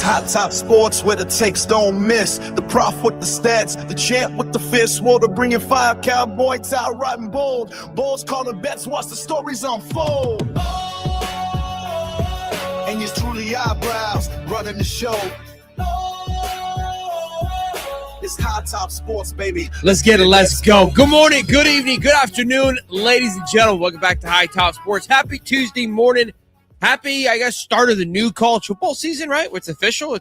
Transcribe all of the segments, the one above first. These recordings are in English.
Hot Top Sports, where the takes don't miss. The prof with the stats, the champ with the fist. Water bringing fire, cowboy tie riding bold. Bulls calling bets, watch the stories unfold. And it's truly eyebrows running the show. It's Hot Top Sports, baby. Let's get it. Let's go. Good morning, good evening, good afternoon, ladies and gentlemen. Welcome back to High Top Sports. Happy Tuesday morning. Happy, I guess, start of the new college football season, right? It's official.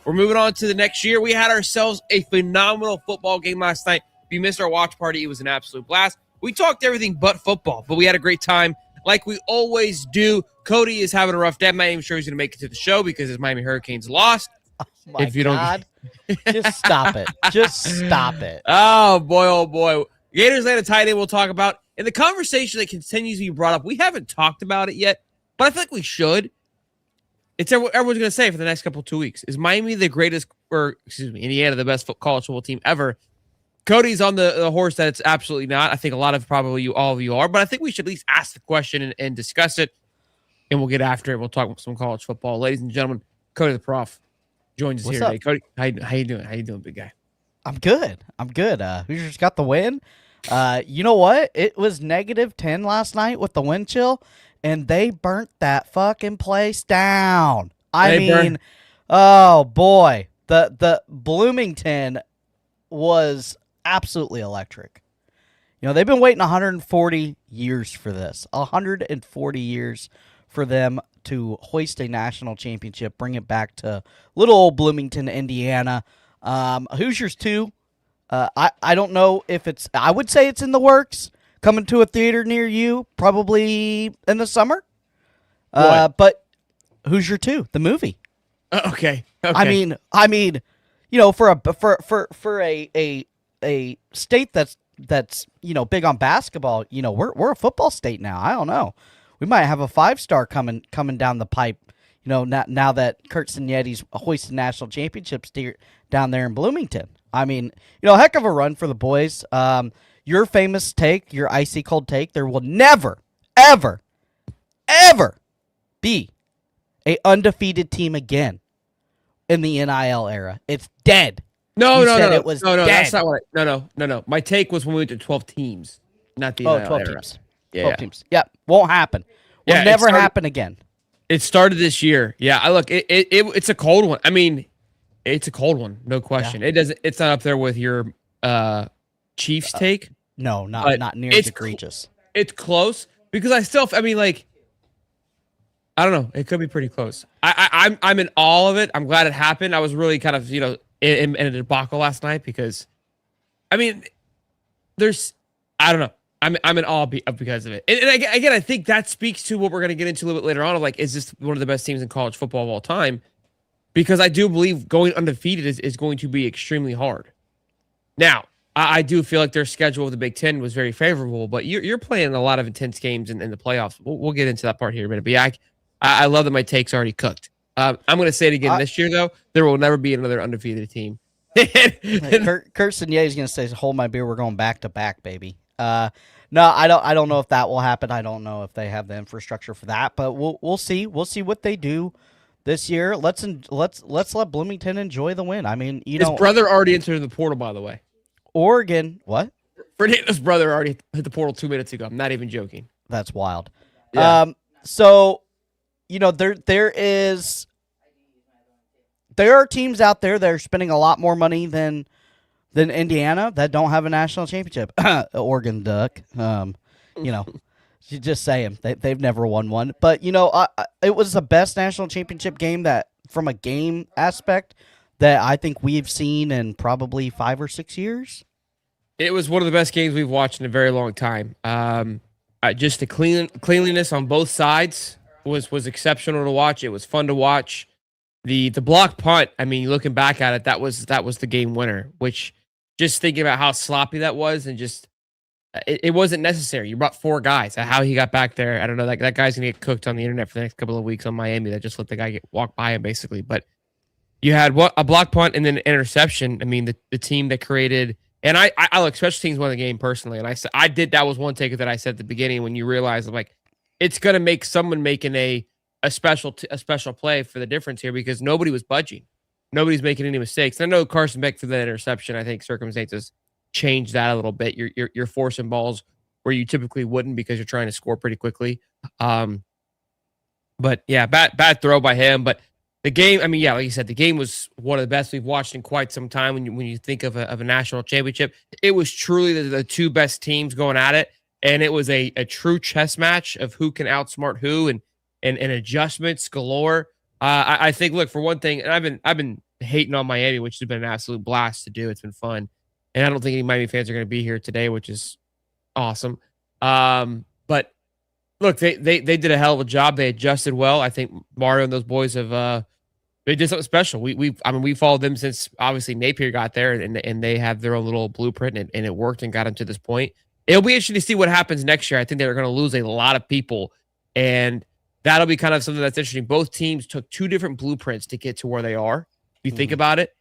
We're moving on to the next year. We had ourselves a phenomenal football game last night. If you missed our watch party, it was an absolute blast. We talked everything but football, but we had a great time like we always do. Cody is having a rough day. I'm not even sure he's going to make it to the show because his Miami Hurricanes lost. Oh my God. Just stop it. Just stop it. Oh, boy. Gators land a tight end we'll talk about. And the conversation that continues to be brought up, we haven't talked about it yet, but I feel like we should. It's everyone's going to say for the next couple 2 weeks. Is Miami the greatest, Indiana the best college football team ever? Cody's on the horse that it's absolutely not. I think a lot of probably all of you are, but I think we should at least ask the question and discuss it, and we'll get after it. We'll talk some college football. Ladies and gentlemen, Cody the Prof joins us here today. Cody, how you doing? How you doing, big guy? I'm good. Hoosiers got the win. You know what? It was -10 last night with the wind chill, and they burnt that fucking place down. Oh boy, the Bloomington was absolutely electric. You know, they've been waiting 140 years for this. 140 years for them to hoist a national championship, bring it back to little old Bloomington, Indiana. Hoosiers too. I don't know if I would say it's in the works, coming to a theater near you, probably in the summer. But Hoosier 2, the movie. Okay. I mean, you know, for a state that's big on basketball, you know, we're a football state now. I don't know. We might have a 5-star coming down the pipe, you know, now that Kurt Signetti's hoisted national championships down there in Bloomington. I mean, you know, heck of a run for the boys. Your famous take, your icy cold take, there will never, ever, ever be a undefeated team again in the NIL era. It's dead. No, it was dead. That's not what No. My take was when we went to 12 teams, not the NIL 12 era. teams. 12 teams. Yep, won't happen. Will never happen again. It started this year. Yeah, look, it's a cold one. I mean, it's a cold one, no question. Yeah. It's not up there with your Chiefs take. No, not near as egregious. It's close because I don't know. It could be pretty close. I'm in all of it. I'm glad it happened. I was really kind of, in a debacle last night because, I mean, I don't know. I'm in awe because of it. And again, I think that speaks to what we're going to get into a little bit later on of like, is this one of the best teams in college football of all time? Because I do believe going undefeated is going to be extremely hard. Now, I do feel like their schedule of the Big Ten was very favorable, but you're playing a lot of intense games in the playoffs. We'll get into that part here in a minute. But yeah, I love that my take's already cooked. I'm going to say it again this year, though. There will never be another undefeated team. Kurt Signetti's going to say, hold my beer, we're going back-to-back, baby. No, I don't know if that will happen. I don't know if they have the infrastructure for that, but we'll see. We'll see what they do this year. Let's let Bloomington enjoy the win. I mean, his brother already entered the portal, by the way. Oregon, what? Fernando's brother already hit the portal 2 minutes ago. I'm not even joking. That's wild. Yeah. So, you know, there are teams out there that are spending a lot more money than Indiana that don't have a national championship. Oregon Duck. You know, just saying they've never won one. But you know, it was the best national championship game that, from a game aspect, that I think we've seen in probably 5 or 6 years. It was one of the best games we've watched in a very long time. Just the cleanliness on both sides was exceptional to watch. It was fun to watch. The block punt, I mean, looking back at it, that was the game winner, which, just thinking about how sloppy that was, and just it wasn't necessary. You brought 4 guys. How he got back there, I don't know. That guy's gonna get cooked on the internet for the next couple of weeks on Miami. That just let the guy walk by him, basically. But you had a block punt and then an interception. I mean, the team that created, and I look, special teams won the game personally. And that was one take that I said at the beginning when you realize, I'm like, it's gonna make someone making a a special play for the difference here because nobody was budging. Nobody's making any mistakes. I know Carson Beck for the interception. I think circumstances changed that a little bit. You're forcing balls where you typically wouldn't because you're trying to score pretty quickly. But yeah, bad throw by him. But the game, I mean, yeah, like you said, the game was one of the best we've watched in quite some time. When you think of a national championship, it was truly the two best teams going at it, and it was a true chess match of who can outsmart who and adjustments galore. I think, look, for one thing, and I've been hating on Miami, which has been an absolute blast to do. It's been fun, and I don't think any Miami fans are going to be here today, which is awesome. But look, they did a hell of a job. They adjusted well. I think Mario and those boys have they did something special. We followed them since obviously Napier got there, and they have their own little blueprint, and it worked and got them to this point. It'll be interesting to see what happens next year. I think they're going to lose a lot of people, and that'll be kind of something that's interesting. Both teams took two different blueprints to get to where they are, if you think about it.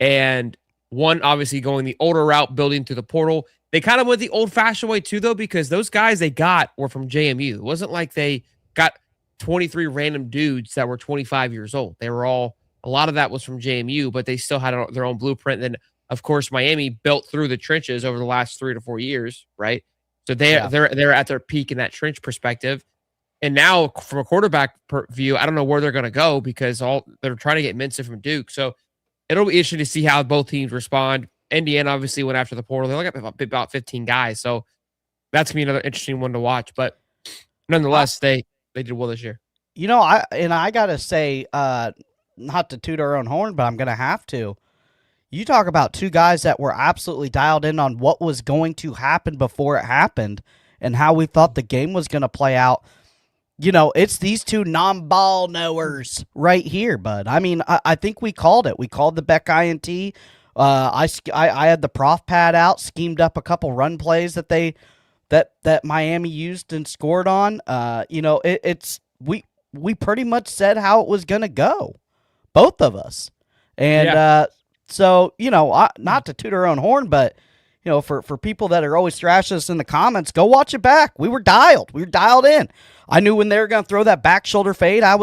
And one obviously going the older route, building through the portal. They kind of went the old-fashioned way too, though, because those guys they got were from JMU. It wasn't like they got 23 random dudes that were 25 years old. They were all, a lot of that was from JMU, but they still had their own blueprint. And then, of course, Miami built through the trenches over the last 3 to 4 years, right? So they're at their peak in that trench perspective. And now, from a quarterback view, I don't know where they're going to go because they're trying to get Minson from Duke. So it'll be interesting to see how both teams respond. Indiana obviously went after the portal. They only got about 15 guys, so that's gonna be another interesting one to watch. But nonetheless, they did well this year. You know, I gotta say, not to toot our own horn, but I'm gonna have to. You talk about two guys that were absolutely dialed in on what was going to happen before it happened and how we thought the game was gonna play out. You know, it's these two non-ball knowers right here, bud. I mean, I think we called it. We called the Beck INT. I had the prof pad out, schemed up a couple run plays that Miami used and scored on. You know, we pretty much said how it was gonna go, both of us, and so you know, not to toot our own horn, but you know, for people that are always thrashing us in the comments, go watch it back. We were dialed in. I knew when they were gonna throw that back shoulder fade. I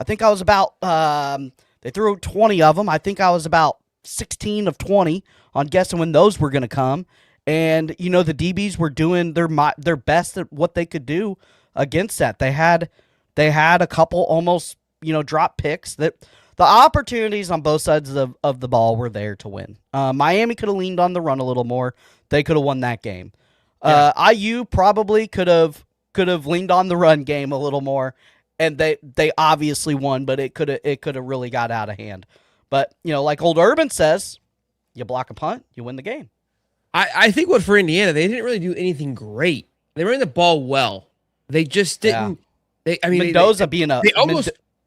think I was about. They threw 20 of them. I think I was about 16 of 20 on guessing when those were going to come. And, you know, the DBs were doing their best at what they could do against that. They had a couple almost, you know, drop picks that the opportunities on both sides of the ball were there to win. Miami could have leaned on the run a little more. They could have won that game. IU probably could have leaned on the run game a little more, and they obviously won, but it could have really got out of hand. But, you know, like old Urban says, you block a punt, you win the game. I think what for Indiana, they didn't really do anything great. They ran the ball well. They just didn't. Yeah.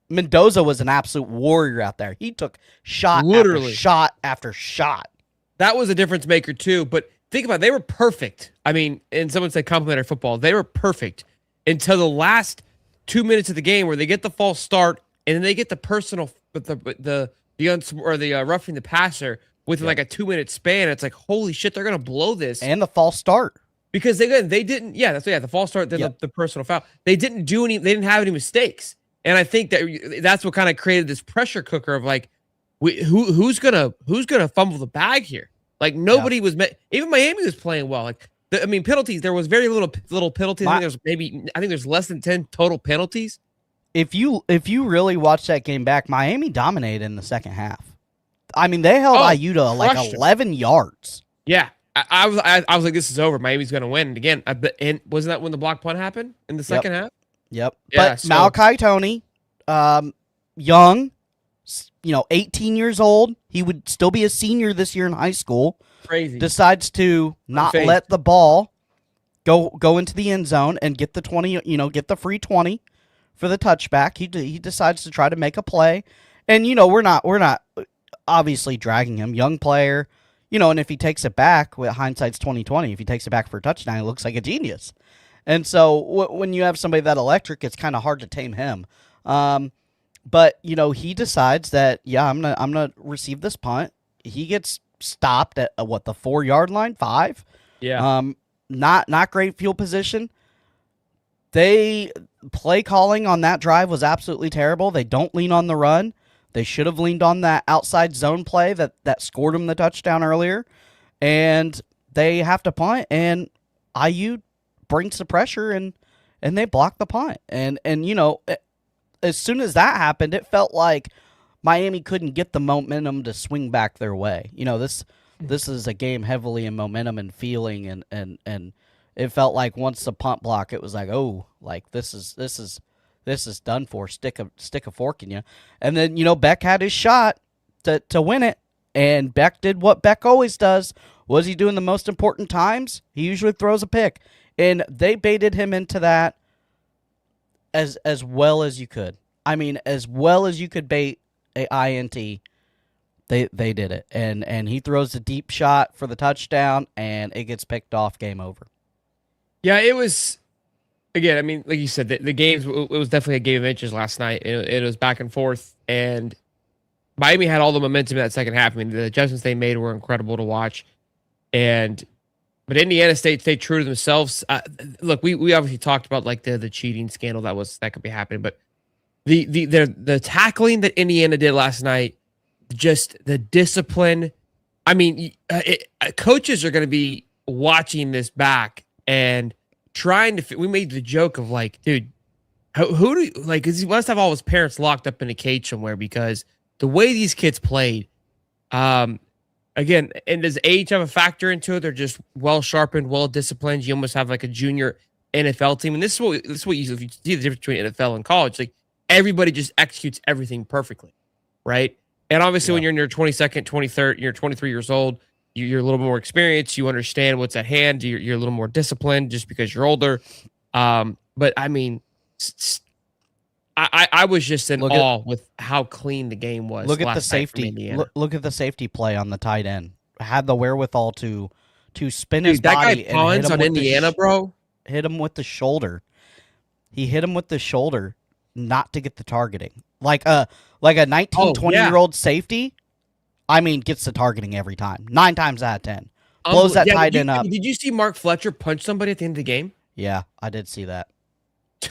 Mendoza was an absolute warrior out there. He took shot after shot after shot. That was a difference maker too. But think about it, they were perfect. I mean, and someone said complimentary football. They were perfect until the last 2 minutes of the game where they get the false start and then they get the personal the roughing the passer within like a 2-minute span. It's like, holy shit, they're gonna blow this. And the false start. Because they didn't, the false start, then the personal foul. They didn't have any mistakes. And I think that's what kind of created this pressure cooker of like, who's gonna fumble the bag here? Like nobody was even Miami was playing well. Like penalties, there was very little penalties. I think there's less than 10 total penalties. If you really watch that game back, Miami dominated in the second half. I mean, they held IU to like 11 yards. Yeah, I was like, this is over. Miami's going to win. And again, and wasn't that when the block punt happened in the second half? Yep. Yeah, but Malachi Toney, young, 18 years old. He would still be a senior this year in high school. Crazy. Decides to not let the ball go into the end zone and get the 20. Get the free 20. For the touchback, he decides to try to make a play, and we're not obviously dragging him, young player, and if he takes it back, with hindsight's 20/20, if he takes it back for a touchdown, he looks like a genius, and so when you have somebody that electric, it's kind of hard to tame him, but he decides that I'm gonna receive this punt. He gets stopped at the 4-yard line, 5, not great field position. They play calling on that drive was absolutely terrible. They don't lean on the run. They should have leaned on that outside zone play that scored them the touchdown earlier. And they have to punt, and IU brings the pressure, and they block the punt. And as soon as that happened, it felt like Miami couldn't get the momentum to swing back their way. This is a game heavily in momentum and feeling, and it felt like once the punt block, it was like, oh, like this is done for. Stick a fork in you. And then Beck had his shot to win it, and Beck did what Beck always does. What does he do in the most important times? He usually throws a pick, and they baited him into that as well as you could. I mean, as well as you could bait a INT. They did it, and he throws a deep shot for the touchdown, and it gets picked off. Game over. Yeah, it was. Again, I mean, like you said, the games, it was definitely a game of inches last night. It was back and forth, and Miami had all the momentum in that second half. I mean, the adjustments they made were incredible to watch, but Indiana State stayed true to themselves. Look, we obviously talked about like the cheating scandal that could be happening, but the tackling that Indiana did last night, just the discipline. I mean, coaches are going to be watching this back and trying to. We made the joke of like, dude, who do you, like? Because he must have all his parents locked up in a cage somewhere because the way these kids played. Again, and does age have a factor into it? They're just well sharpened, well disciplined. You almost have like a junior NFL team, and this is what you see the difference between NFL and college. Like everybody just executes everything perfectly, right? And obviously, when you're in your 22nd, 23rd, you're 23 years old, you're a little more experienced. You understand what's at hand. You're a little more disciplined just because you're older. But I mean, I was just in awe with how clean the game was. Look at the safety. Look at the safety play on the tight end. Had the wherewithal to spin his body. That guy pawns on Indiana, bro. Hit him with the shoulder. He hit him with the shoulder, not to get the targeting. Like a 19, 20-year-old safety. I mean, gets the targeting every time. 9 times out of 10. Blows that tight end up. Did you see Mark Fletcher punch somebody at the end of the game? Yeah, I did see that.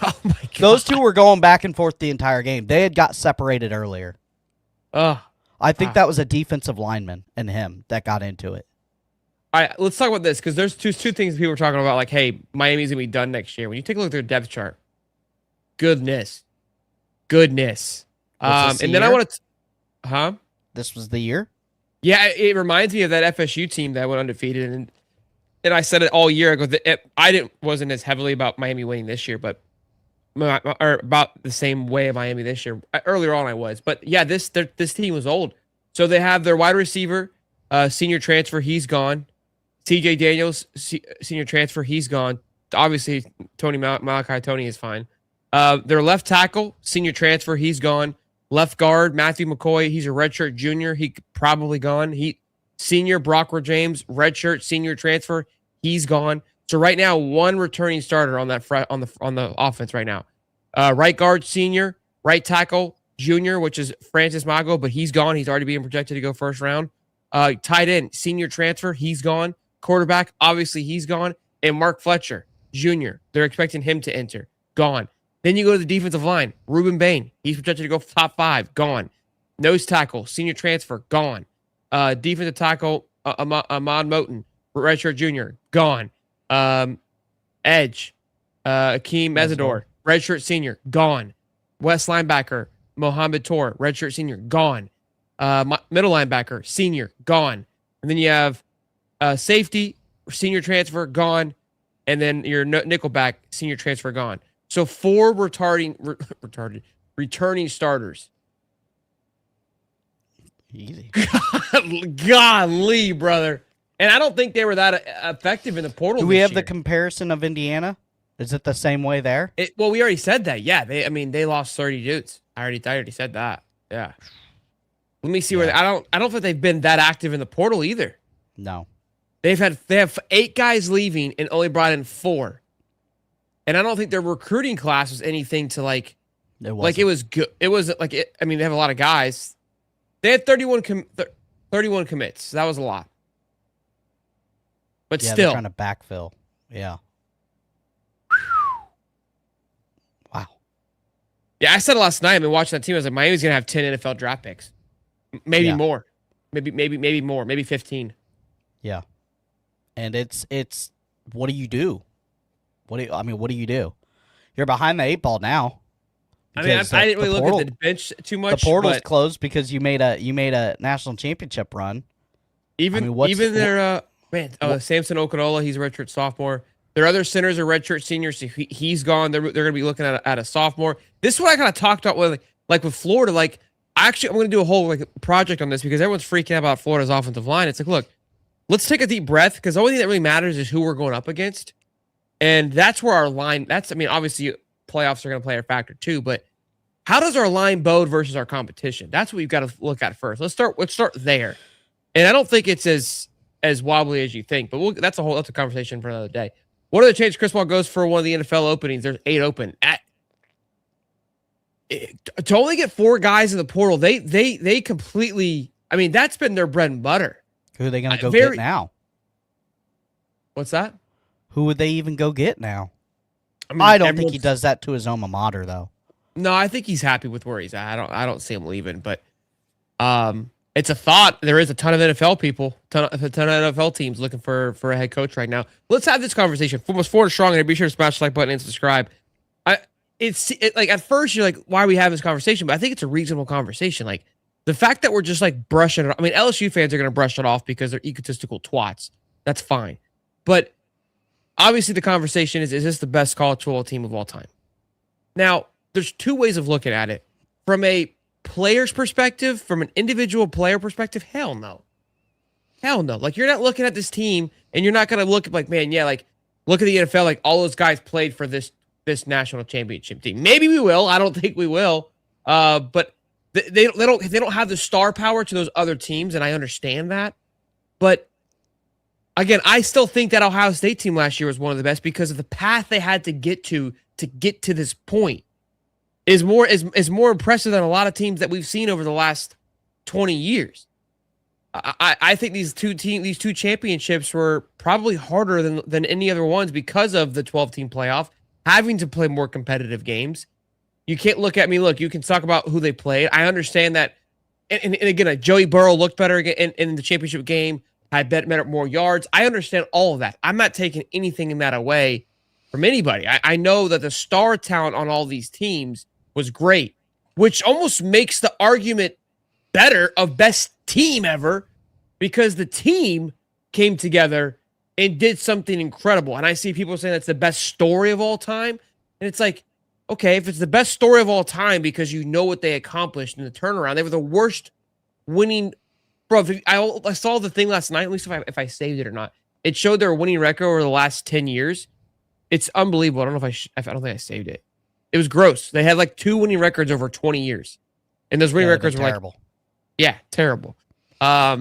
Oh my God. Those two were going back and forth the entire game. They had got separated earlier. I think that was a defensive lineman and him that got into it. All right, let's talk about this because there's two things people are talking about. Like, hey, Miami's gonna be done next year. When you take a look at their depth chart, goodness. And then I want to, This was the year. Yeah, it reminds me of that FSU team that went undefeated, and I said it all year ago. Wasn't as heavily about Miami winning this year, but. Or about the same way Miami this year. Earlier on, I was, but yeah, this team was old. So they have their wide receiver, senior transfer, he's gone. CJ Daniels, senior transfer, he's gone. Obviously, Malachi Tony is fine. Their left tackle, senior transfer, he's gone. Left guard, Matthew McCoy, he's a redshirt junior, he probably gone. Senior Brockwood James, redshirt senior transfer, he's gone. So right now, one returning starter on that on the offense right now. Right guard senior, right tackle junior, which is Francis Mago, but he's gone. He's already being projected to go first round. Tight end senior transfer, he's gone. Quarterback, obviously he's gone. And Mark Fletcher Jr., they're expecting him to enter, gone. Then you go to the defensive line, Ruben Bain, he's projected to go top 5, gone. Nose tackle senior transfer, gone. Defensive tackle Ahmad Moten, redshirt junior, gone. Edge, Akeem Mesidor, redshirt senior, gone. West linebacker, Mohamed Tor, redshirt senior, gone. Middle linebacker, senior, gone. And then you have safety, senior transfer, gone. And then your nickelback, senior transfer, gone. So 4 returning starters. Easy. Golly, brother. And I don't think they were that effective in the portal. Do we have the comparison of Indiana? Is it the same way there? Well, we already said that. Yeah, they lost 30 dudes. I already said that. Yeah. Let me see where I don't think they've been that active in the portal either. No. They have 8 guys leaving and only brought in 4. And I don't think their recruiting class was anything to like. It was good. It wasn't like it. I mean, they have a lot of guys. They had 31 commits. So that was a lot. But still, they're trying to backfill. Yeah. Yeah, I said it last night. I've been watching that team. I was like, Miami's gonna have 10 NFL draft picks, maybe Yeah. more, maybe more, maybe 15. Yeah. And it's what do you do? What do you do? You're behind the 8 ball now. I mean, because, I didn't really portal- look at the bench too much. The portal's but closed because you made a national championship run. even their Samson Okunlola, he's a redshirt sophomore. Their other centers are redshirt seniors. So he's gone. They're going to be looking at a sophomore. This is what I kind of talked about with with Florida. Like, I'm going to do a whole project on this because everyone's freaking out about Florida's offensive line. It's like, look, let's take a deep breath because the only thing that really matters is who we're going up against, and that's where our line. Obviously playoffs are going to play a factor too, but how does our line bode versus our competition? That's what we've got to look at first. Let's start there. And I don't think it's as wobbly as you think, but that's a conversation for another day. What are the chances Chris Paul goes for one of the NFL openings? There's 8 open. To only get 4 guys in the portal, they completely. I mean, that's been their bread and butter. Who are they going to go get now? What's that? Who would they even go get now? I don't think he does that to his alma mater, though. No, I think he's happy with where he's at. I don't see him leaving, but it's a thought. There is a ton of NFL people, a ton of NFL teams looking for a head coach right now. Let's have this conversation. Almost 4 strong, and be sure to smash the like button and subscribe. At first you're like, why are we having this conversation? But I think it's a reasonable conversation. Like the fact that we're just brushing it off. I mean, LSU fans are going to brush it off because they're egotistical twats. That's fine. But obviously the conversation is this the best college football team of all time? Now, there's 2 ways of looking at it. From a player's perspective, from an individual player perspective, hell no. Hell no. Like, you're not looking at this team and you're not going to look at look at the NFL, all those guys played for this national championship team. Maybe we will. I don't think we will. But they don't have the star power to those other teams, and I understand that. But again, I still think that Ohio State team last year was one of the best because of the path they had to get to this point is more impressive than a lot of teams that we've seen over the last 20 years. I think these two championships were probably harder than any other ones because of the 12-team playoff, having to play more competitive games. You can't look at me. Look, you can talk about who they played. I understand that. And again, Joey Burrow looked better in the championship game, had better more yards. I understand all of that. I'm not taking anything in that away from anybody. I know that the star talent on all these teams was great, which almost makes the argument better of best team ever because the team came together and did something incredible. And I see people saying that's the best story of all time. And it's like, okay, if it's the best story of all time because you know what they accomplished in the turnaround, they were the worst winning. Bro, I saw the thing last night, at least if I saved it or not. It showed their winning record over the last 10 years. It's unbelievable. I don't know I don't think I saved it. It was gross. They had 2 winning records over 20 years. And those winning records were terrible. Terrible. I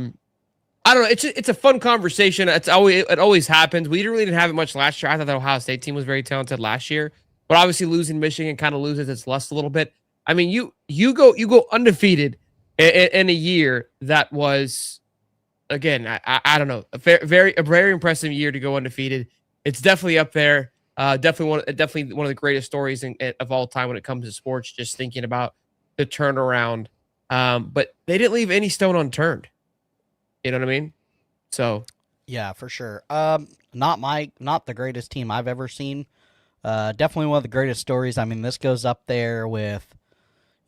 don't know. It's a fun conversation. It always happens. We didn't have it much last year. I thought the Ohio State team was very talented last year, but obviously losing Michigan kind of loses its lust a little bit. I mean, you go undefeated in a year that was, again, I don't know, a very impressive year to go undefeated. It's definitely up there. Definitely one of the greatest stories of all time when it comes to sports. Just thinking about the turnaround, but they didn't leave any stone unturned. You know what I mean? So yeah, for sure. Not the greatest team I've ever seen. Definitely one of the greatest stories. I mean, this goes up there with,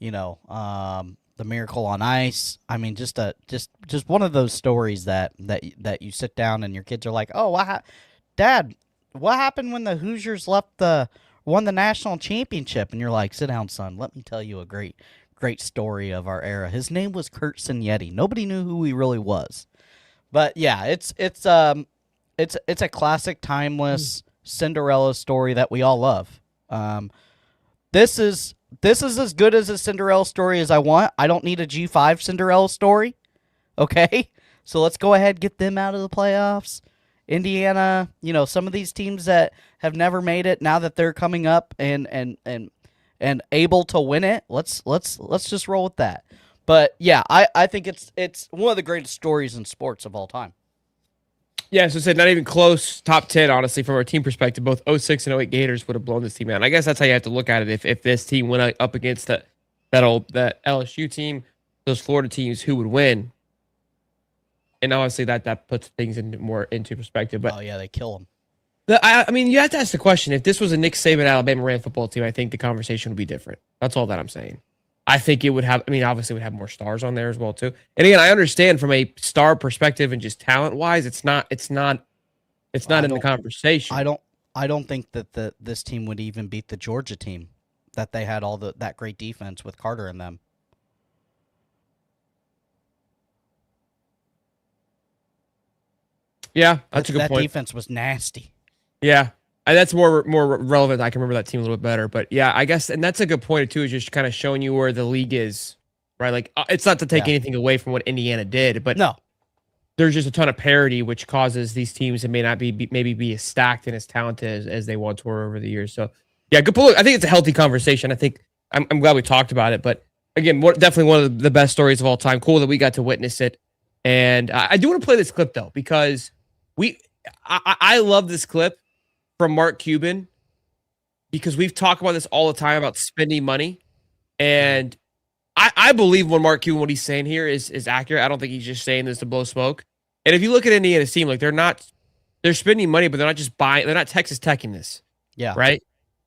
the Miracle on Ice. I mean, just one of those stories that you sit down and your kids are like, "Oh, Dad, what happened when the Hoosiers won the national championship?" And you're like, "Sit down, son. Let me tell you a great story of our era." His name was Kurt Signetti. Nobody knew who he really was. But yeah, it's a classic, timeless Cinderella story that we all love. This is as good as a Cinderella story as I want. I don't need a G5 Cinderella story. Okay? So let's go ahead, get them out of the playoffs. Indiana, some of these teams that have never made it, now that they're coming up and able to win it, let's just roll with that. But yeah, I think it's one of the greatest stories in sports of all time. Yeah, so said not even close top 10, honestly, from our team perspective. Both '06 and '08 Gators would have blown this team out. And I guess that's how you have to look at it. If this team went up against that LSU team, those Florida teams, who would win? And obviously that puts things into perspective. But Oh yeah, they kill them. I mean, you have to ask the question: if this was a Nick Saban Alabama ran football team, I think the conversation would be different. That's all that I'm saying. I think it would have. I mean, obviously, it would have more stars on there as well too. And again, I understand from a star perspective and just talent wise, it's not in the conversation. I don't think that this team would even beat the Georgia team, that they had that great defense with Carter in them. Yeah, that's a good That point. defense was nasty. Yeah, that's more relevant. I can remember that team a little bit better. But yeah, I guess, and that's a good point too. Is just kind of showing you where the league is, right? Like, it's not to take anything away from what Indiana did, but No, there's just a ton of parity, which causes these teams to may not be as stacked and as talented as they once were over the years. So yeah, good point. I think it's a healthy conversation. I think I'm glad we talked about it. But again, definitely one of the best stories of all time. Cool that we got to witness it. And I do want to play this clip though, because I love this clip from Mark Cuban, because we've talked about this all the time about spending money. And I believe when Mark Cuban, what he's saying here is accurate. I don't think he's just saying this to blow smoke. And if you look at Indiana's team, like they're spending money, but they're not just buying, they're not Texas Teching this. yeah, Right.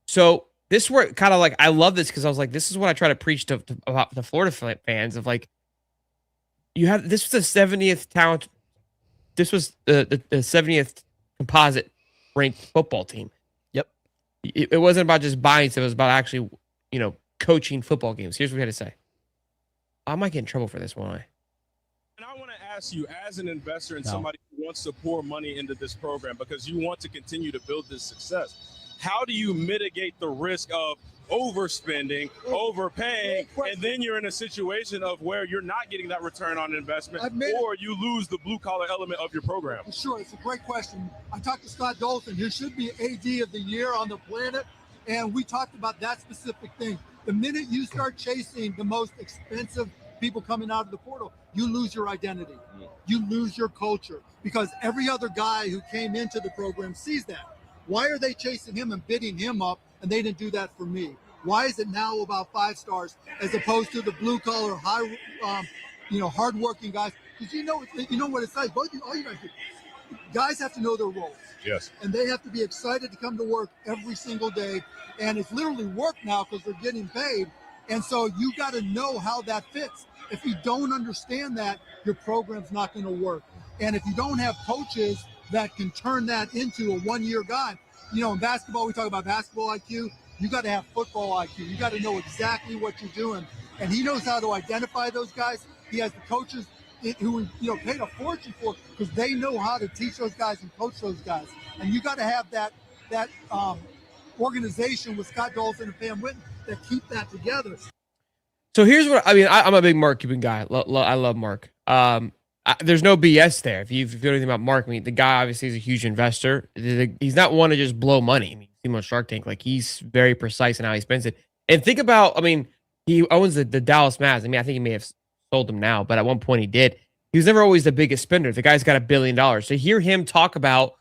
So this where kind of like, I love this because I was like, this is what I try to preach about the Florida fans of like, this was the 70th talent. This was the 70th composite ranked football team. Yep. It wasn't about just buying stuff. It was about actually, coaching football games. Here's what we had to say. I might get in trouble for this, won't I? And I want to ask you, as an investor and somebody who wants to pour money into this program because you want to continue to build this success, how do you mitigate the risk of overspending, overpaying, and then you're in a situation of where you're not getting that return on investment, or you lose the blue-collar element of your program? Sure, it's a great question. I talked to Scott Dolson, who should be AD of the year on the planet, and we talked about that specific thing. The minute you start chasing the most expensive people coming out of the portal, you lose your identity. You lose your culture, because every other guy who came into the program sees that. Why are they chasing him and bidding him up, and they didn't do that for me? Why is it now about 5 stars as opposed to the blue collar, hardworking guys? Because you know what it's like. All you guys do, guys have to know their roles. Yes. And they have to be excited to come to work every single day. And it's literally work now because they're getting paid. And so you got to know how that fits. If you don't understand that, your program's not going to work. And if you don't have coaches that can turn that into a one-year guy, in basketball, we talk about basketball IQ. You got to have football IQ. You got to know exactly what you're doing. And he knows how to identify those guys. He has the coaches who paid a fortune for, because they know how to teach those guys and coach those guys. And you got to have that organization with Scott Dolson and Pam Whitten that keep that together. So here's what I mean. I'm a big Mark Cuban guy. I love Mark. There's no BS there. If you know anything about Mark, I mean, the guy obviously is a huge investor. He's not one to just blow money. I mean, you see him on Shark Tank. Like, he's very precise in how he spends it. And think about, I mean, he owns the Dallas Mavs. I mean, I think he may have sold them now, but at one point he did. He was never always the biggest spender. The guy's got $1 billion. To hear him talk about,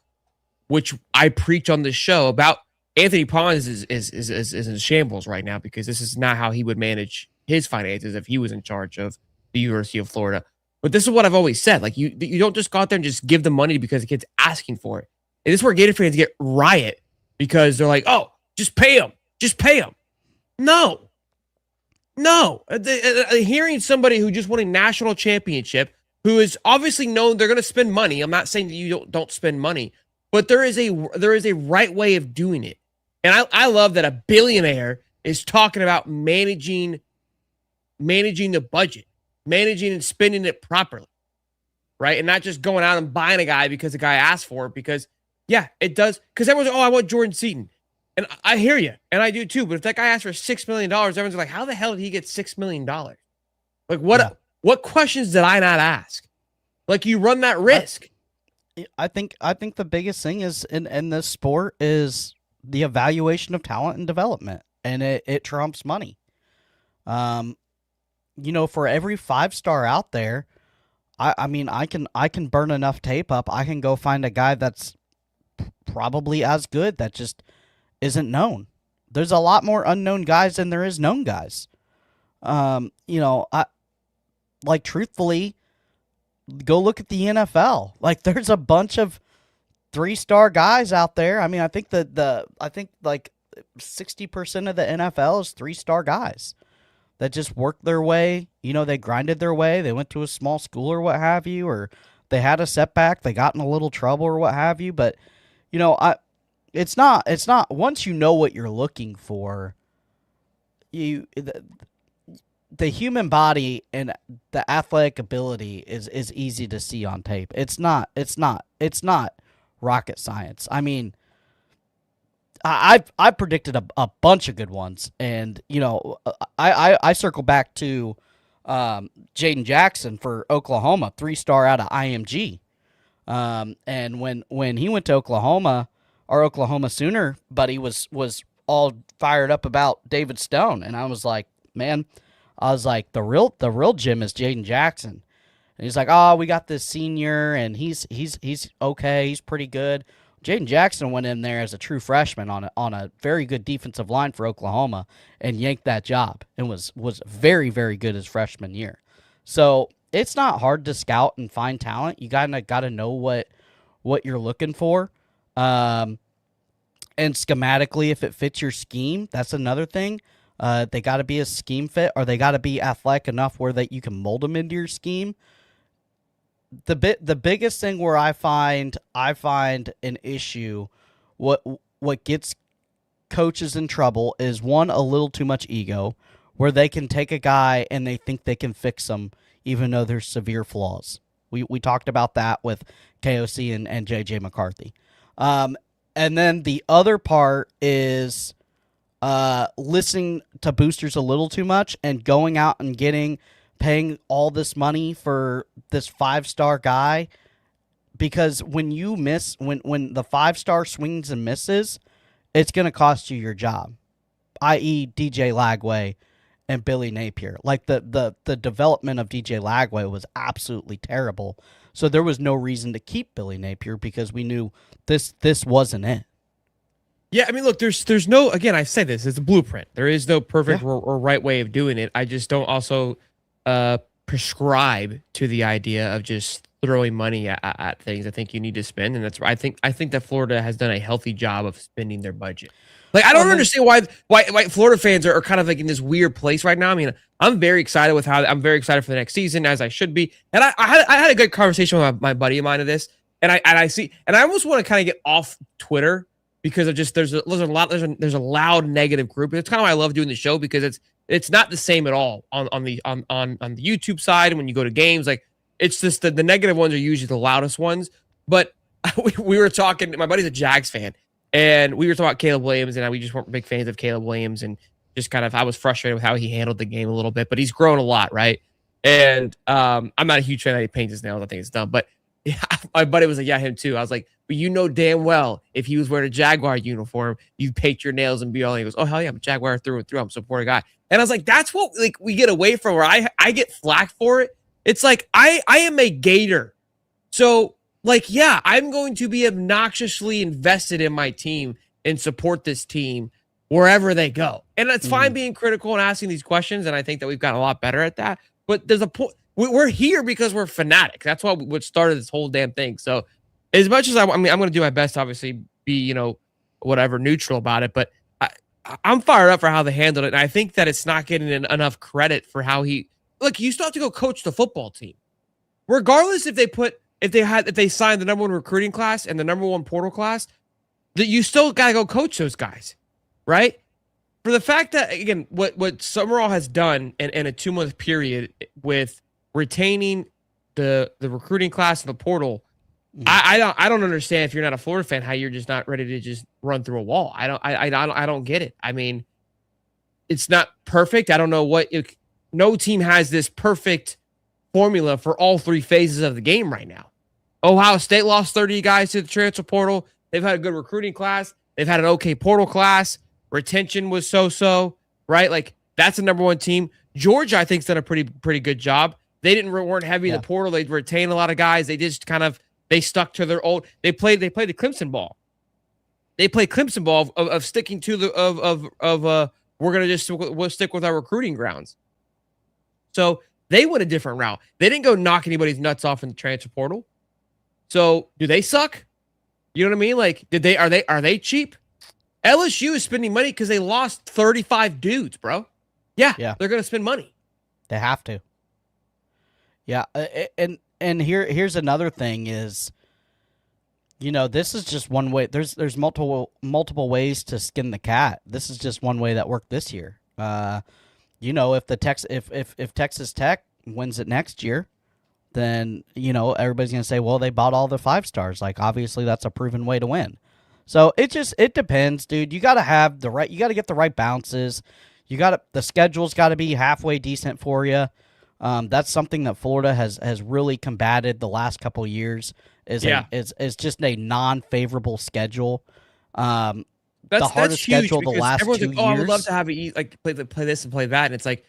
which I preach on this show, about Anthony Pons is in shambles right now, because this is not how he would manage his finances if he was in charge of the University of Florida. But this is what I've always said. Like, you don't just go out there and just give the money because the kid's asking for it. And this is where Gator fans get riot, because they're like, oh, just pay him. Just pay him. No. Hearing somebody who just won a national championship, who is obviously known they're going to spend money. I'm not saying that you don't spend money, but there is a right way of doing it. And I love that a billionaire is talking about managing the budget, managing and spending it properly, right? And not just going out and buying a guy because the guy asked for it, because, yeah, it does. Because everyone's like, oh, I want Jordan Seaton. And I hear you, and I do too. But if that guy asked for $6 million, everyone's like, how the hell did he get $6 million? Like, what questions did I not ask? Like, you run that risk. I think the biggest thing is in this sport is the evaluation of talent and development, and it trumps money. For every 5-star out there, I mean, I can burn enough tape up. I can go find a guy that's probably as good that just isn't known. There's a lot more unknown guys than there is known guys. I like truthfully, go look at the NFL. Like there's a bunch of 3-star guys out there. I mean, I think like 60% of the NFL is 3-star guys that just worked their way. They grinded their way. They went to a small school or what have you, or they had a setback. They got in a little trouble or what have you. But, it's not once you know what you're looking for, the human body and the athletic ability is easy to see on tape. It's not rocket science. I mean, I predicted a bunch of good ones, and I circle back to Jaden Jackson for Oklahoma, 3-star out of IMG, and when he went to Oklahoma, our Oklahoma Sooner buddy was all fired up about David Stone, and I was like, the real gem is Jaden Jackson. And he's like, oh, we got this senior, and he's okay, he's pretty good. Jaden Jackson went in there as a true freshman on a very good defensive line for Oklahoma and yanked that job and was very, very good his freshman year. So it's not hard to scout and find talent. You got to know what you're looking for. And schematically, if it fits your scheme, that's another thing. They got to be a scheme fit, or they got to be athletic enough where that you can mold them into your scheme. The biggest thing where I find an issue, what gets coaches in trouble is, one, a little too much ego, where they can take a guy and they think they can fix him even though there's severe flaws. We talked about that with KOC and JJ McCarthy. And then the other part is listening to boosters a little too much and going out and paying all this money for this 5-star guy, because when you miss, when the 5-star swings and misses, it's going to cost you your job, i.e. DJ Lagway and Billy Napier. Like the development of DJ Lagway was absolutely terrible. So there was no reason to keep Billy Napier because we knew this wasn't it. Yeah, I mean, look, there's no, again, I say this, it's a blueprint. There is no perfect or right way of doing it. I just don't also prescribe to the idea of just throwing money at things. I think you need to spend, and that's I think that Florida has done a healthy job of spending their budget. Like, I don't understand why Florida fans are kind of like in this weird place right now. I mean, I'm very excited for the next season, as I should be. And I had a good conversation with my buddy of mine of this, and I almost want to kind of get off Twitter because of just there's a loud negative group. It's kind of why I love doing the show, because it's not the same at all on the YouTube side. And when you go to games, like, it's just the negative ones are usually the loudest ones. But we were talking, my buddy's a Jags fan, and we were talking about Caleb Williams, and we just weren't big fans of Caleb Williams, and just kind of, I was frustrated with how he handled the game a little bit, but he's grown a lot, right? And I'm not a huge fan that he paints his nails. I think it's dumb, but yeah, my buddy was like, yeah, him too. I was like, but you know damn well if he was wearing a Jaguar uniform, you'd paint your nails and be all. And he goes, oh hell yeah, I'm a Jaguar through and through. I'm a supporting guy. And I was like, that's what like we get away from, where I get flack for it. It's like I am a Gator, so like, yeah, I'm going to be obnoxiously invested in my team and support this team wherever they go. And it's fine being critical and asking these questions, and I think that we've gotten a lot better at that. But there's a point. We're here because we're fanatics. That's what started this whole damn thing. So as much as I mean, I'm going to do my best to obviously be, whatever, neutral about it. But I'm fired up for how they handled it. And I think that it's not getting enough credit for how you still have to go coach the football team. Regardless if they signed the number 1 recruiting class and the number 1 portal class, that you still got to go coach those guys, right? For the fact that, again, what Summerall has done in a 2-month period with retaining the recruiting class and the portal, I don't understand, if you're not a Florida fan, how you're just not ready to just run through a wall. I don't get it. I mean, it's not perfect. I don't know no team has this perfect formula for all 3 phases of the game right now. Ohio State lost 30 guys to the transfer portal. They've had a good recruiting class. They've had an okay portal class. Retention was so-so, right? Like, that's the number 1 team. Georgia, I think, has done a pretty good job. weren't heavy in the portal. They retained a lot of guys. They just they stuck to their old. They played the Clemson ball. They played Clemson ball of sticking to we're gonna just we'll stick with our recruiting grounds. So they went a different route. They didn't go knock anybody's nuts off in the transfer portal. So do they suck? You know what I mean? Like, are they cheap? LSU is spending money because they lost 35 dudes, bro. Yeah. They're gonna spend money. They have to. Yeah, and here's another thing is, this is just one way. There's multiple ways to skin the cat. This is just one way that worked this year. If Texas Tech wins it next year, then everybody's gonna say, well, they bought all the 5 stars. Like, obviously that's a proven way to win. So it depends, dude. You gotta get the right bounces. The schedule's got to be halfway decent for you. That's something that Florida has really combated the last couple of years. Is just a non-favorable schedule. The hardest schedule the last 2 years. I would love to have it play this and play that. And it's like,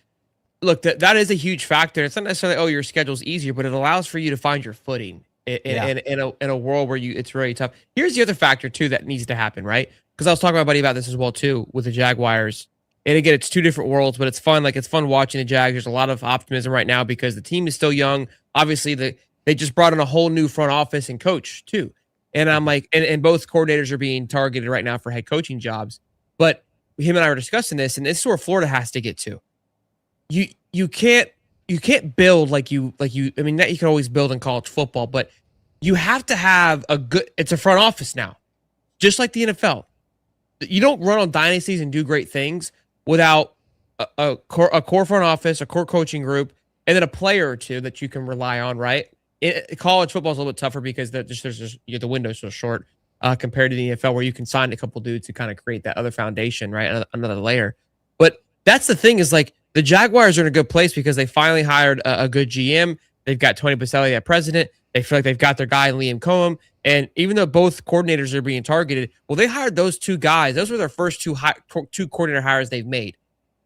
look, that is a huge factor. It's not necessarily your schedule's easier, but it allows for you to find your footing in a world where it's really tough. Here's the other factor too that needs to happen, right? Because I was talking to my buddy about this as well too with the Jaguars. And again, it's 2 different worlds, but it's fun. Like, it's fun watching the Jags. There's a lot of optimism right now because the team is still young. Obviously, they just brought in a whole new front office and coach too. And I'm like, and both coordinators are being targeted right now for head coaching jobs. But him and I were discussing this, and this is where Florida has to get to. You can't build like you. I mean, that you can always build in college football, but you have to have it's a front office now, just like the NFL. You don't run on dynasties and do great things without a core front office, a core coaching group, and then a player or two that you can rely on, right? College football is a little bit tougher because the window's so short compared to the NFL, where you can sign a couple dudes to kind of create that other foundation, right? Another layer. But that's the thing is, like, the Jaguars are in a good place because they finally hired a good GM. They've got Tony Baselli at president. They feel like they've got their guy, Liam Cohen. And even though both coordinators are being targeted, well, they hired those 2 guys. Those were their first two coordinator hires they've made.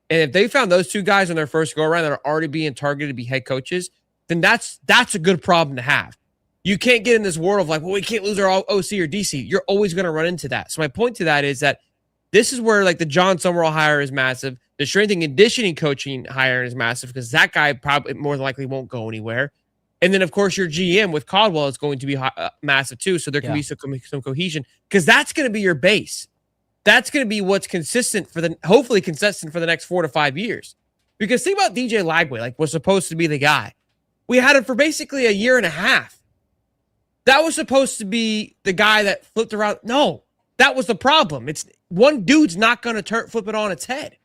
And if they found those 2 guys on their first go-around that are already being targeted to be head coaches, then that's a good problem to have. You can't get in this world of like, well, we can't lose our OC or DC. You're always going to run into that. So my point to that is that this is where, like, the John Summerall hire is massive. The strength and conditioning coaching hire is massive because that guy probably more than likely won't go anywhere. And then, of course, your GM with Caldwell is going to be massive too. So there can be some cohesion because that's going to be your base. That's going to be what's hopefully consistent for the next 4 to 5 years. Because think about DJ Lagway, like, was supposed to be the guy. We had him for basically a year and a half. That was supposed to be the guy that flipped around. No, that was the problem. It's one dude's not going to flip it on its head.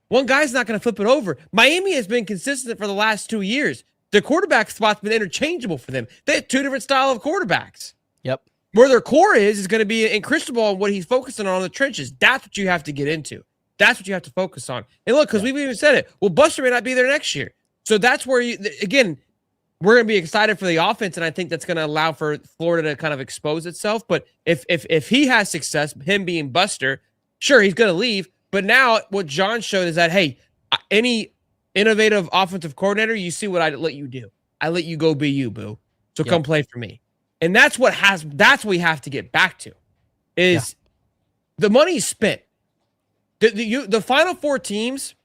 One guy's not going to flip it over. Miami has been consistent for the last 2 years. The quarterback spot's been interchangeable for them. They have 2 different style of quarterbacks. Yep. Where their core is going to be in Cristobal and what he's focusing on the trenches. That's what you have to get into. That's what you have to focus on. And look, because we've even said it. Well, Buster may not be there next year. So that's where again, we're going to be excited for the offense, and I think that's going to allow for Florida to kind of expose itself. But if he has success, him being Buster, sure, he's going to leave. But now what John showed is that, hey, any innovative offensive coordinator, you see what I let you do. I let you go be you, boo. So come play for me. And that's what we have to get back to is the money's spent. The final 4 teams,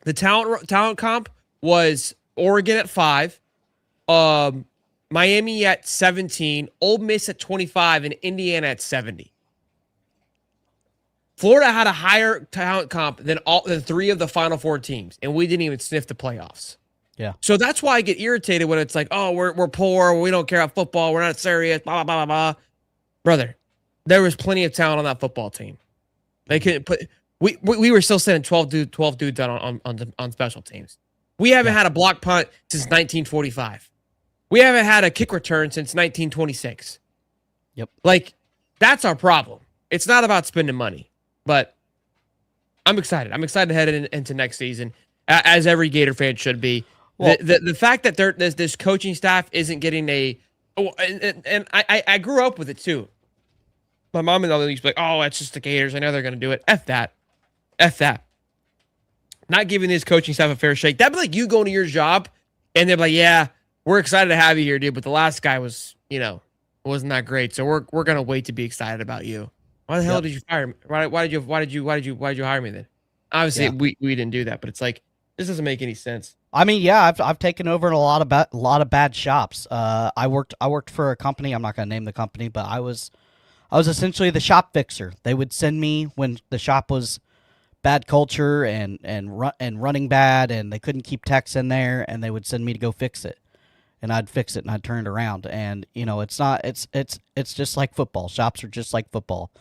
the talent comp was Oregon at 5, Miami at 17, Ole Miss at 25, and Indiana at 70. Florida had a higher talent comp than 3 of the final 4 teams, and we didn't even sniff the playoffs. Yeah. So that's why I get irritated when it's like, oh, we're poor, we don't care about football, we're not serious, blah, blah, blah, blah. Brother, there was plenty of talent on that football team. They couldn't put we were still sending 12 dudes out on special teams. We haven't had a block punt since 1945. We haven't had a kick return since 1926. Yep. Like, that's our problem. It's not about spending money, but I'm excited. I'm excited to head into next season, as every Gator fan should be. Well, the fact that this coaching staff isn't getting and I grew up with it too. My mom and all used to be like, oh, it's just the Gators. I know they're going to do it. F that. F that. Not giving this coaching staff a fair shake. That'd be like you going to your job and they're like, yeah, we're excited to have you here, dude, but the last guy was, wasn't that great. So we're gonna wait to be excited about you. Why the hell did you fire me? Why did you hire me then? Obviously, Yeah. we didn't do that, but it's like this doesn't make any sense. I mean, yeah, I've taken over a lot of bad shops. I worked for a company. I'm not gonna name the company, but I was essentially the shop fixer. They would send me when the shop was bad culture and running bad, and they couldn't keep techs in there, and they would send me to go fix it, and I'd fix it and I'd turn it around. And it's just like football. Shops are just like football.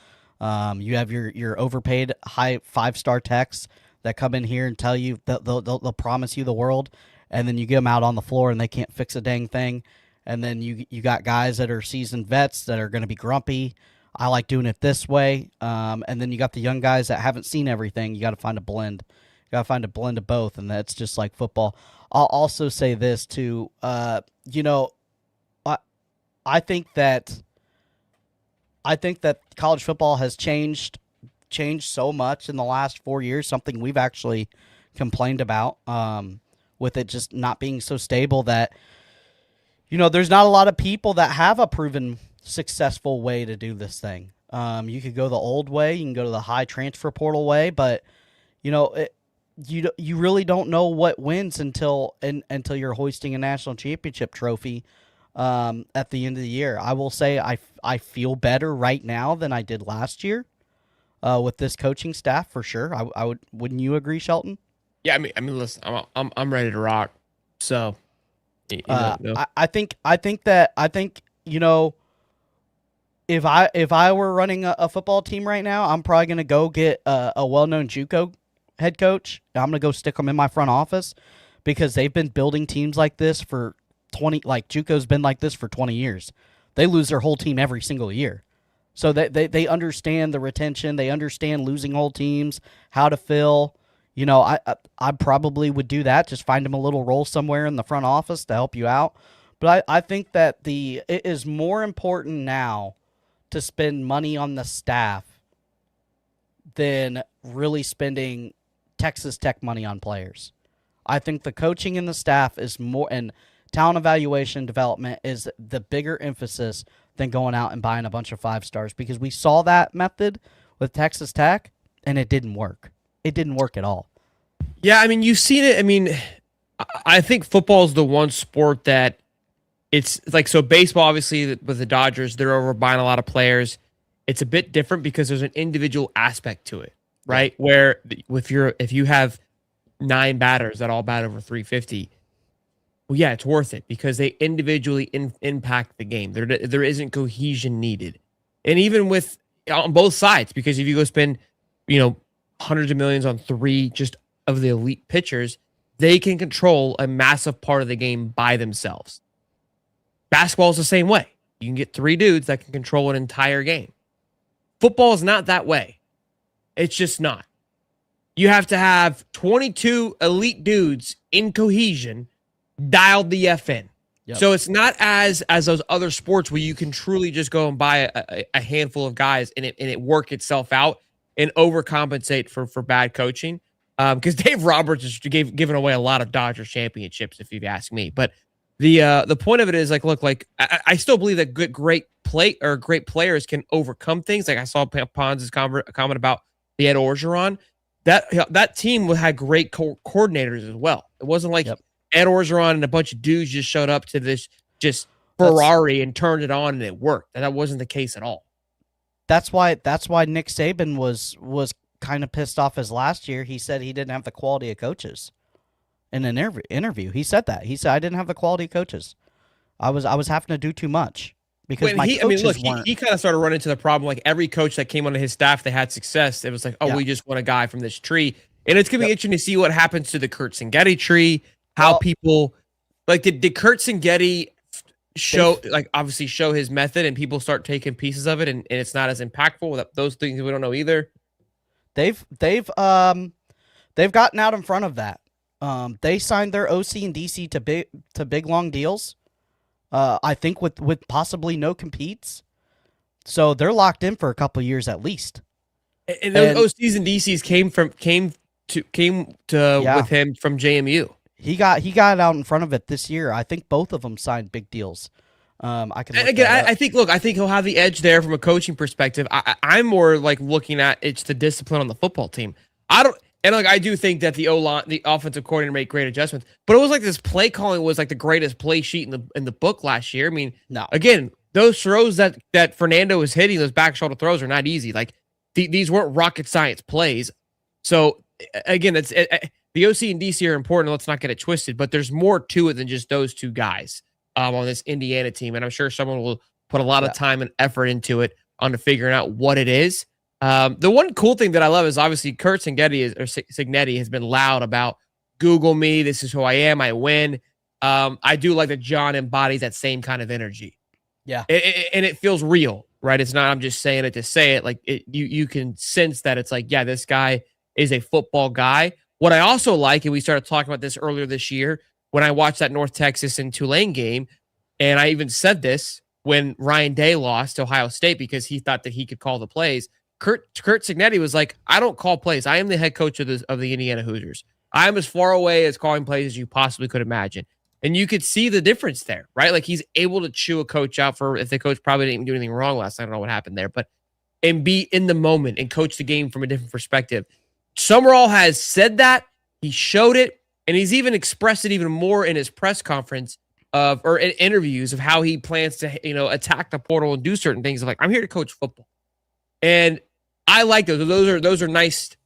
You have your overpaid high 5-star techs that come in here and tell you they'll promise you the world, and then you get them out on the floor and they can't fix a dang thing. And then you got guys that are seasoned vets that are going to be grumpy. I like doing it this way. And then you got the young guys that haven't seen everything. You got to find a blend. You got to find a blend of both, and that's just like football. I'll also say this too. I think that college football has changed so much in the last 4 years, something we've actually complained about, with it just not being so stable, that there's not a lot of people that have a proven successful way to do this thing. You could go the old way, you can go to the high transfer portal way, but you really don't know what wins until you're hoisting a national championship trophy at the end of the year. I will say I feel better right now than I did last year with this coaching staff, for sure. Wouldn't you agree, Shelton? Yeah, I mean, listen, I'm ready to rock. So, I think if I were running a football team right now, I'm probably gonna go get a well-known JUCO head coach. I'm gonna go stick them in my front office, because they've been building teams like this for 20. Like JUCO's been like this for 20 years. They lose their whole team every single year. So they understand the retention. They understand losing whole teams, how to fill. I probably would do that. Just find them a little role somewhere in the front office to help you out. But I think that it is more important now to spend money on the staff than really spending Texas Tech money on players. I think the coaching and the staff is more, and talent evaluation development is the bigger emphasis than going out and buying a bunch of 5-stars, because we saw that method with Texas Tech and it didn't work. It didn't work at all. Yeah, I mean, you've seen it. I mean, I think football is the one sport that it's like, so baseball, obviously, with the Dodgers, they're over buying a lot of players. It's a bit different because there's an individual aspect to it, right? Where if you have 9 batters that all bat over 350, well, yeah, it's worth it because they individually impact the game. There isn't cohesion needed. And even with on both sides, because if you go spend, hundreds of millions on 3 just of the elite pitchers, they can control a massive part of the game by themselves. Basketball is the same way. You can get 3 dudes that can control an entire game. Football is not that way. It's just not. You have to have 22 elite dudes in cohesion dialed the F in. Yep. So it's not as those other sports where you can truly just go and buy a handful of guys and it work itself out and overcompensate for bad coaching. Because Dave Roberts has given away a lot of Dodgers championships, if you've asked me. But the point of it is I still believe that great players can overcome things. Like I saw Pons' comment about the Ed Orgeron. That team had great coordinators as well. It wasn't like Ed Orgeron and a bunch of dudes just showed up to this just Ferrari and turned it on and it worked. That wasn't the case at all. That's why Nick Saban was kind of pissed off as last year. He said he didn't have the quality of coaches. In an interview, he said that. He said, I didn't have the quality of coaches. I was having to do too much because he kind of started running into the problem. Like every coach that came onto his staff, they had success. It was like, we just want a guy from this tree. And it's going to be interesting to see what happens to the Kurt Sangetti tree. How people did Kurt Sangetti show his method and people start taking pieces of it and it's not as impactful. Those things we don't know either. They've gotten out in front of that. They signed their OC and DC to big long deals. I think with possibly no competes. So they're locked in for a couple of years at least. And those OCs and DCs came to with him from JMU. He got out in front of it this year. I think both of them signed big deals. I can look Again, that up. I think he'll have the edge there from a coaching perspective. I'm more like looking at it's the discipline on the football team. I do think that the offensive coordinator made great adjustments, but it was like this play calling was like the greatest play sheet in the book last year. I mean, No. again, those throws that Fernando was hitting, those back shoulder throws are not easy. Like these weren't rocket science plays. So again, the OC and DC are important. Let's not get it twisted, but there's more to it than just those two guys on this Indiana team. And I'm sure someone will put a lot of time and effort into it onto figuring out what it is. The one cool thing that I love is obviously Kurt Cignetti has been loud about Google me. This is who I am. I win. I do like that John embodies that same kind of energy. Yeah. And it feels real, right? It's not, I'm just saying it to say it. Like you can sense that it's like, yeah, this guy is a football guy. What I also like, and we started talking about this earlier this year, when I watched that North Texas and Tulane game, and I even said this when Ryan Day lost to Ohio State because he thought that he could call the plays. Kurt Cignetti was like, I don't call plays. I am the head coach of the Indiana Hoosiers. I am as far away as calling plays as you possibly could imagine. And you could see the difference there, right? Like he's able to chew a coach out for if the coach probably didn't do anything wrong last night. I don't know what happened there, and be in the moment and coach the game from a different perspective. Summerall has said that. He showed it. And he's even expressed it even more in his press conference or in interviews of how he plans to, attack the portal and do certain things. Like, I'm here to coach football. And I like those. Those are nice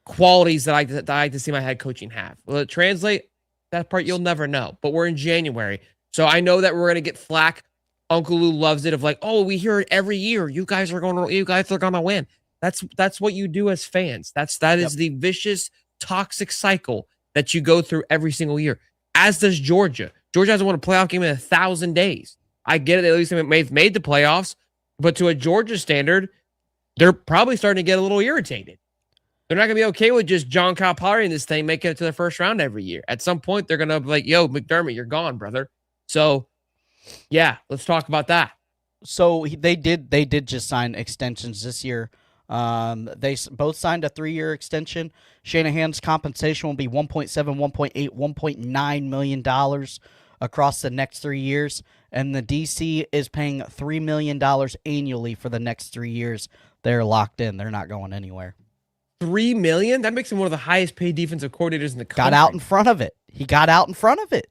qualities that I like to see my head coaching have. Will it translate? That part you'll never know. But we're in January. So I know that we're going to get flack. Uncle Lou loves it of like, oh, we hear it every year. You guys are going to win. That's what you do as fans. That is the vicious, toxic cycle that you go through every single year, as does Georgia. Georgia hasn't won a playoff game in 1,000 days. I get it. At least they've made the playoffs, but to a Georgia standard, they're probably starting to get a little irritated. They're not going to be okay with just John Calipari and this thing making it to the first round every year. At some point, they're going to be like, yo, McDermott, you're gone, brother. So, yeah, let's talk about that. So they did just sign extensions this year. They both signed a 3-year extension. Shanahan's compensation will be $1.7, $1.8, $1.9 million across the next 3 years, and the DC is paying $3 million annually for the next 3 years. They're locked in. They're not going anywhere. $3 million? That makes him one of the highest paid defensive coordinators in the country. Got out in front of it. He got out in front of it.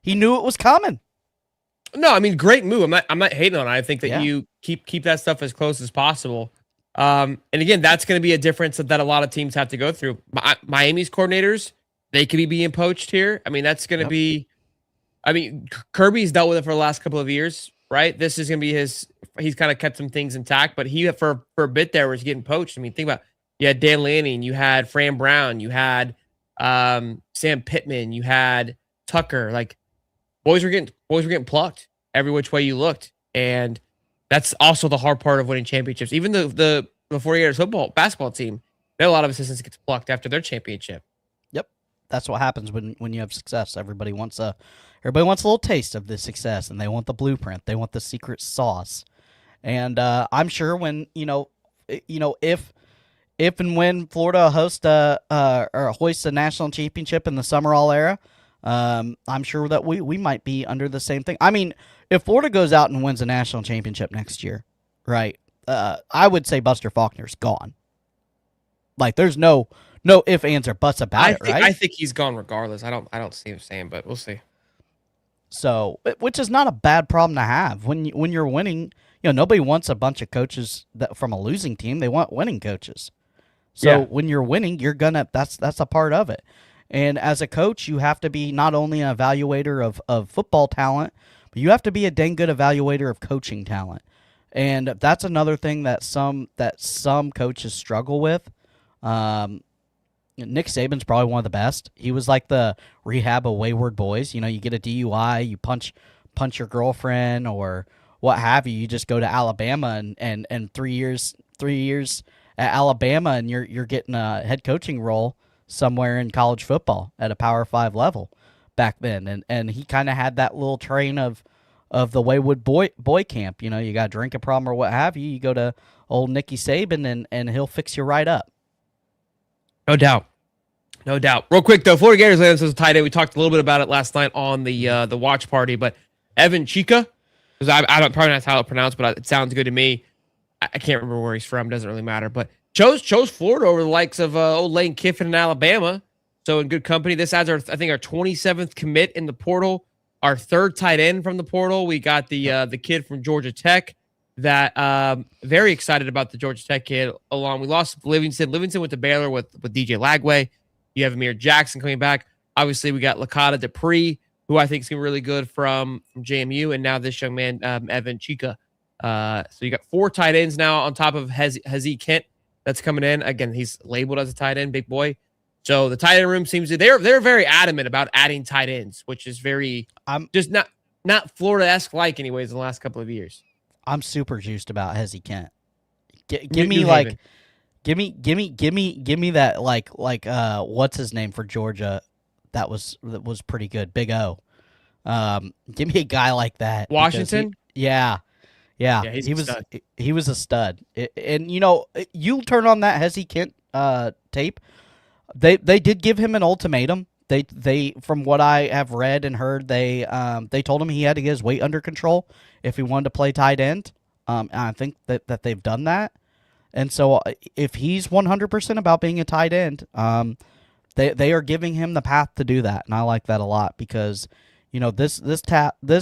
He knew it was coming. No, I mean, great move. I'm not hating on it. I think that you keep that stuff as close as possible. And again, that's going to be a difference that a lot of teams have to go through. Miami's coordinators, they could be being poached here. I mean, that's going to be. I mean, Kirby's dealt with it for the last couple of years, right? This is going to be his. He's kind of kept some things intact, but he for a bit there was getting poached. I mean, think about you had Dan Lanning, you had Fran Brown, you had Sam Pittman, you had Tucker. Like boys were getting plucked every which way you looked, and that's also the hard part of winning championships. Even the 49ers basketball team, they had a lot of assistants get plucked after their championship. Yep, that's what happens when you have success. Everybody wants a little taste of this success, and they want the blueprint. They want the secret sauce. And I'm sure when if and when Florida hosts or hoists a national championship in the Summerall era, I'm sure that we might be under the same thing. I mean, if Florida goes out and wins a national championship next year, right? I would say Buster Faulkner's gone. Like, there's no ifs, ands, or buts about it, right? I think he's gone regardless. I don't see him staying, but we'll see. So, which is not a bad problem to have when you're winning. Nobody wants a bunch of coaches from a losing team. They want winning coaches. So when you're winning, you're gonna. That's a part of it. And as a coach, you have to be not only an evaluator of football talent, but you have to be a dang good evaluator of coaching talent. And that's another thing that some coaches struggle with. Nick Saban's probably one of the best. He was like the rehab of wayward boys. You get a DUI, you punch your girlfriend or what have you. You just go to Alabama and 3 years at Alabama and you're getting a head coaching role somewhere in college football at a Power 5 level back then. And he kind of had that little train of the wayward boy camp. You got a drinking problem or what have you. You go to old Nicky Saban and he'll fix you right up. No doubt. No doubt. Real quick though, Florida Gators landed as a tight end. We talked a little bit about it last night on the watch party, but Evan Chica, because I don't probably not how it's pronounced, but it sounds good to me. I can't remember where he's from. Doesn't really matter, but chose Florida over the likes of old Lane Kiffin in Alabama. So in good company. This adds our 27th commit in the portal, our third tight end from the portal. We got the kid from Georgia Tech. That very excited about the Georgia Tech kid. We lost Livingston. Livingston went to Baylor with DJ Lagway. You have Amir Jackson coming back. Obviously, we got Lakata Dupree, who I think is going to be really good from JMU, and now this young man Evan Chica. So you got 4 tight ends now on top of Hazy Kent that's coming in. Again, he's labeled as a tight end, big boy. So the tight end room seems to they're very adamant about adding tight ends, which is very just not Florida-esque like anyways in the last couple of years. I'm super juiced about Hezzy Kent. Give me that like what's his name for Georgia that was pretty good. Big O. Give me a guy like that. Washington? Yeah, he was a stud. And you turn on that Hezzy Kent tape. They did give him an ultimatum. They from what I have read and heard, they told him he had to get his weight under control if he wanted to play tight end. And I think that they've done that. And so if he's 100% about being a tight end, they are giving him the path to do that, and I like that a lot because this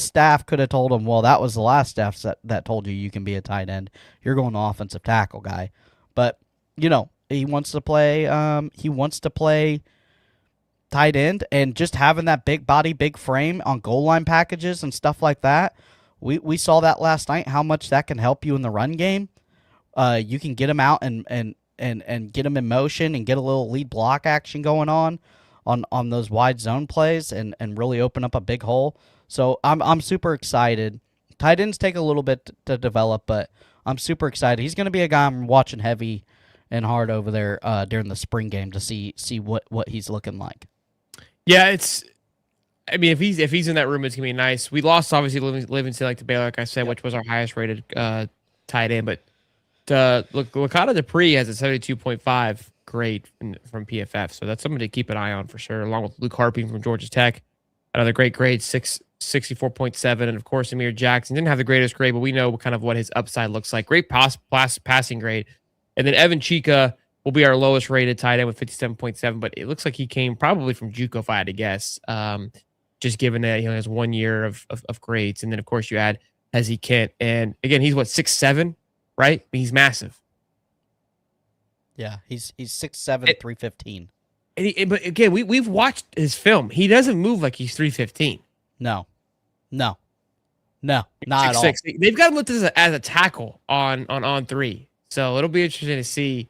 staff could have told him, well, that was the last staff that told you can be a tight end. You're going to offensive tackle guy, but he wants to play. He wants to play tight end, and just having that big body, big frame on goal line packages and stuff like that. We saw that last night, how much that can help you in the run game. You can get him out and get him in motion and get a little lead block action going on those wide zone plays and really open up a big hole. So I'm super excited. Tight ends take a little bit to develop, but I'm super excited. He's going to be a guy I'm watching heavy and hard over there during the spring game to see what he's looking like. Yeah, if he's in that room, it's gonna be nice. We lost obviously Livingston like to Baylor, like I said, which was our highest rated tight end. But Lakata Dupree has a 72.5 grade from PFF, so that's something to keep an eye on for sure. Along with Luke Harping from Georgia Tech, another great grade, 64.7, and of course Amir Jackson didn't have the greatest grade, but we know kind of what his upside looks like. Great passing grade, and then Evan Chica will be our lowest rated tight end with 57.7, but it looks like he came probably from JUCO if I had to guess. Just given that he only has 1 year of grades. And then, of course, you add Hezzy Kent. And, again, he's, 6'7", right? He's massive. Yeah, he's 6'7", 315. But, again, we've watched his film. He doesn't move like he's 315. No, not at all. They've got him listed as a tackle on 3. So it'll be interesting to see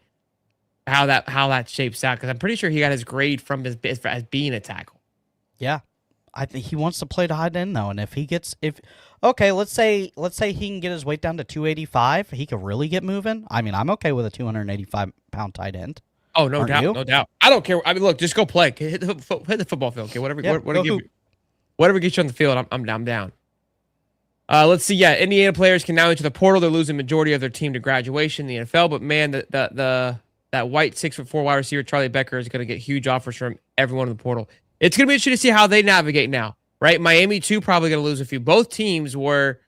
how that shapes out, because I'm pretty sure he got his grade from as being a tackle. Yeah. I think he wants to play tight end though, and let's say he can get his weight down to 285, he could really get moving. I mean, I'm okay with a 285-pound tight end. Oh, no doubt. I don't care. I mean, look, just go play. Hit the football field. Okay, whatever gets you on the field, I'm down. Let's see. Yeah, Indiana players can now enter the portal. They're losing majority of their team to graduation in the NFL, but man, that white 6'4" wide receiver Charlie Becker is going to get huge offers from everyone in the portal. It's going to be interesting to see how they navigate now, right? Miami, too, probably going to lose a few. Both teams were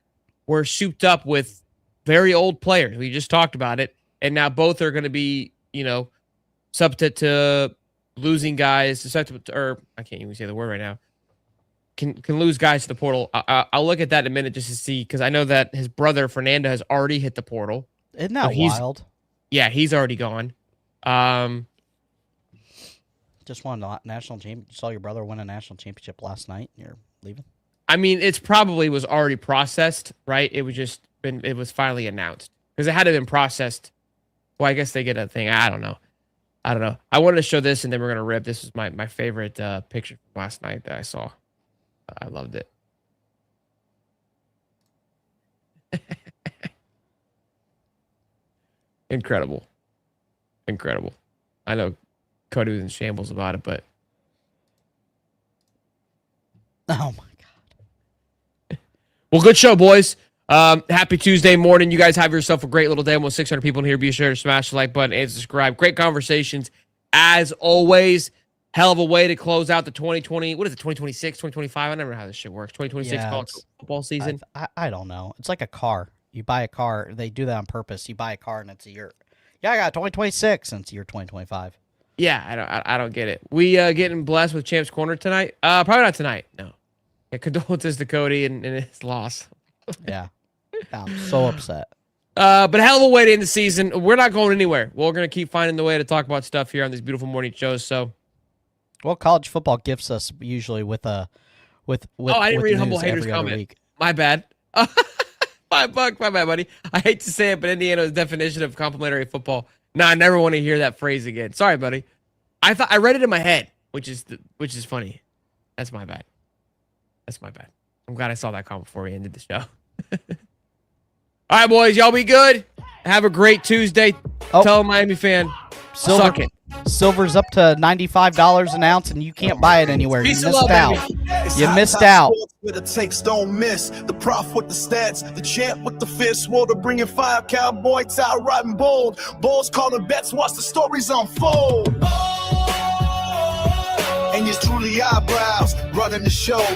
souped up with very old players. We just talked about it. And now both are going to be, subject to losing guys, or I can't even say the word right now, can lose guys to the portal. I'll look at that in a minute just to see, because I know that his brother, Fernando, has already hit the portal. Isn't that wild? Yeah, he's already gone. Just won a national championship. You saw your brother win a national championship last night. You're leaving? I mean, it's probably was already processed, right? It was finally announced because it had to have been processed. Well, I guess they get a thing. I don't know. I wanted to show this, and then we're gonna rip. This was my favorite picture from last night that I saw. I loved it. Incredible. I know Cody was in shambles about it, but oh my god. Well, good show, boys. Happy Tuesday morning. You guys have yourself a great little day. Almost 600 people in here. Be sure to smash the like button and subscribe. Great conversations as always. hell of a way to close out the 2020. What is it? 2026, 2025? I never know how this shit works. 2026 Yeah, college football season. I don't know. It's like a car. You buy a car. They do that on purpose. You buy a car and it's a year. Yeah, I got 2026 and it's year 2025. Yeah, I don't get it. We getting blessed with Champs Corner tonight. Probably not tonight. No. Yeah, condolences to Cody and his loss. Yeah. I'm so upset. But a hell of a way to end the season. We're not going anywhere. We're gonna keep finding the way to talk about stuff here on these beautiful morning shows. So, well, college football gifts us usually with I didn't read Humble Haters comment. Week. My bad. My bad, buddy. I hate to say it, but Indiana's definition of complimentary football. Nah, I never want to hear that phrase again. Sorry, buddy. I read it in my head, which is funny. That's my bad. I'm glad I saw that comment before we ended the show. All right, boys, y'all be good. Have a great Tuesday. Tell a Miami fan, suck it. Silver's up to $95 an ounce, and you can't buy it anywhere. Peace You of missed love, out. baby. You missed out. Where the takes don't miss. The prof with the stats, the champ with the fist. Water bringing fire, cowboy tie riding bold. Bulls calling bets, watch the stories unfold. And it's truly eyebrows running the show.